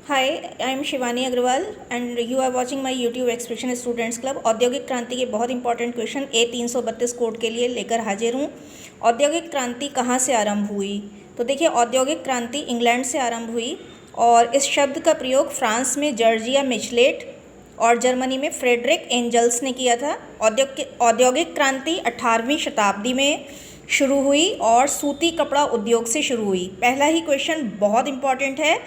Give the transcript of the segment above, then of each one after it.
Hi, I am Shivani Agarwal and you are watching my YouTube expression students club. औद्योगिक क्रांति के बहुत इंपॉर्टेंट क्वेश्चन A332 कोड के लिए लेकर हाजिर हूँ। औद्योगिक क्रांति कहाँ से आरंभ हुई? तो देखिए, औद्योगिक क्रांति इंग्लैंड से आरंभ हुई और इस शब्द का प्रयोग फ्रांस में जॉर्जिया मिचेलेट और जर्मनी में फ्रेडरिक एंजल्स ने किया था। औद्योगिक क्रांति 18वीं शताब्दी में शुरू हुई और सूती कपड़ा उद्योग से शुरू हुई। पहला ही क्वेश्चन बहुत इंपॉर्टेंट है,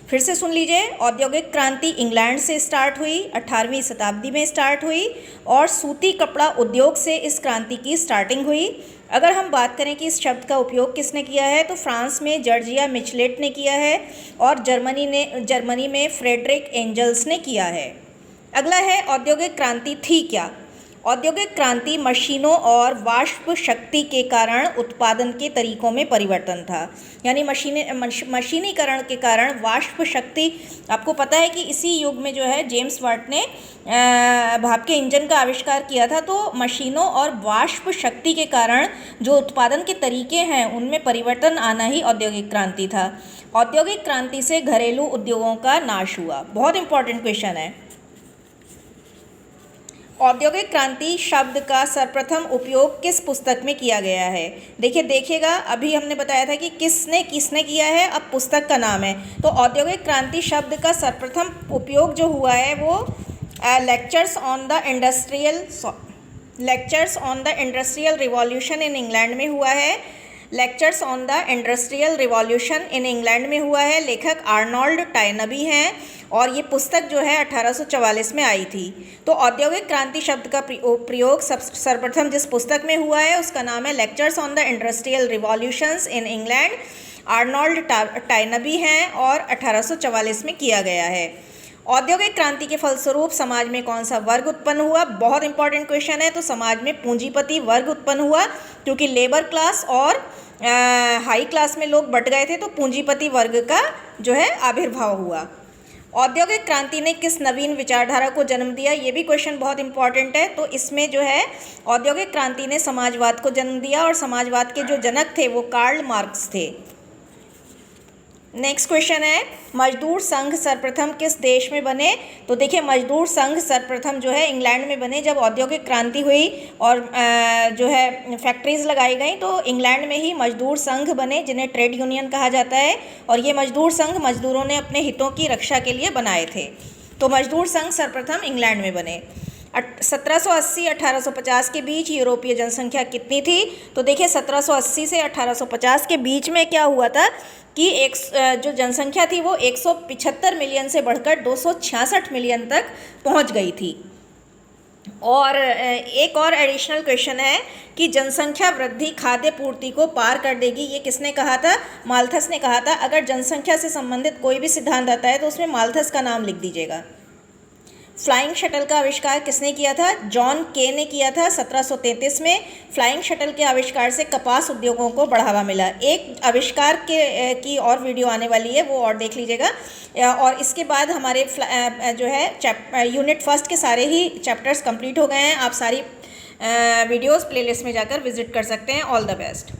फिर से सुन लीजिए। औद्योगिक क्रांति इंग्लैंड से स्टार्ट हुई, 18वीं शताब्दी में स्टार्ट हुई और सूती कपड़ा उद्योग से इस क्रांति की स्टार्टिंग हुई। अगर हम बात करें कि इस शब्द का उपयोग किसने किया है, तो फ्रांस में जॉर्जिया मिचेलेट ने किया है और जर्मनी में फ्रेडरिक एंजल्स ने किया है। अगला है, औद्योगिक क्रांति थी क्या? औद्योगिक क्रांति मशीनों और वाष्प शक्ति के कारण उत्पादन के तरीकों में परिवर्तन था। यानी मशीनीकरण के कारण वाष्प शक्ति, आपको पता है कि इसी युग में जो है जेम्स वाट ने भाप के इंजन का आविष्कार किया था। तो मशीनों और वाष्प शक्ति के कारण जो उत्पादन के तरीके हैं उनमें परिवर्तन आना ही औद्योगिक क्रांति था। औद्योगिक क्रांति से घरेलू उद्योगों का नाश हुआ। बहुत इंपॉर्टेंट क्वेश्चन है। औद्योगिक क्रांति शब्द का सर्वप्रथम उपयोग किस पुस्तक में किया गया है? देखिएगा, अभी हमने बताया था कि किसने किया है, अब पुस्तक का नाम है। तो औद्योगिक क्रांति शब्द का सर्वप्रथम उपयोग जो हुआ है वो lectures on the industrial revolution in England में हुआ है। Lectures on the industrial revolution in England में हुआ है। लेखक आर्नोल्ड टायनबी हैं और ये पुस्तक जो है 1844 में आई थी। तो औद्योगिक क्रांति शब्द का प्रयोग सर्वप्रथम जिस पुस्तक में हुआ है उसका नाम है lectures on the industrial revolutions in England. Arnold Toynbee हैं और 1844 में किया गया है। औद्योगिक क्रांति के फलस्वरूप समाज में कौन सा वर्ग उत्पन्न हुआ? बहुत इंपॉर्टेंट क्वेश्चन है। तो समाज में पूंजीपति वर्ग उत्पन्न हुआ, क्योंकि लेबर क्लास और हाई क्लास में लोग बट गए थे, तो पूंजीपति वर्ग का जो है आविर्भाव हुआ। औद्योगिक क्रांति ने किस नवीन विचारधारा को जन्म दिया? ये भी क्वेश्चन बहुत इंपॉर्टेंट है। तो इसमें जो है औद्योगिक क्रांति ने समाजवाद को जन्म दिया और समाजवाद के जो जनक थे वो कार्ल मार्क्स थे। नेक्स्ट क्वेश्चन है, मजदूर संघ सर्वप्रथम किस देश में बने? तो देखिए, मजदूर संघ सर्वप्रथम जो है इंग्लैंड में बने। जब औद्योगिक क्रांति हुई और जो है फैक्ट्रीज लगाई गई तो इंग्लैंड में ही मजदूर संघ बने, जिन्हें ट्रेड यूनियन कहा जाता है। और ये मजदूर संघ मजदूरों ने अपने हितों की रक्षा के लिए बनाए थे। तो मजदूर संघ सर्वप्रथम इंग्लैंड में बने। 1780-1850 के बीच यूरोपीय जनसंख्या कितनी थी? तो देखिए, 1780 से 1850 के बीच में क्या हुआ था कि जो जनसंख्या थी वो 175 मिलियन से बढ़कर 266 मिलियन तक पहुंच गई थी। और एक और एडिशनल क्वेश्चन है कि जनसंख्या वृद्धि खाद्य पूर्ति को पार कर देगी। ये किसने कहा था? माल्थस ने कहा था। अगर जनसंख्या से संबंधित कोई भी सिद्धांत आता है तो उसमें माल्थस का नाम लिख दीजिएगा। फ्लाइंग शटल का आविष्कार किसने किया था? जॉन के ने किया था 1733 में। फ्लाइंग शटल के आविष्कार से कपास उद्योगों को बढ़ावा मिला। एक आविष्कार की और वीडियो आने वाली है, वो और देख लीजिएगा। और इसके बाद हमारे जो है यूनिट फर्स्ट के सारे ही चैप्टर्स कंप्लीट हो गए हैं। आप सारी वीडियोस प्लेलिस्ट में जाकर विजिट कर सकते हैं। All the best.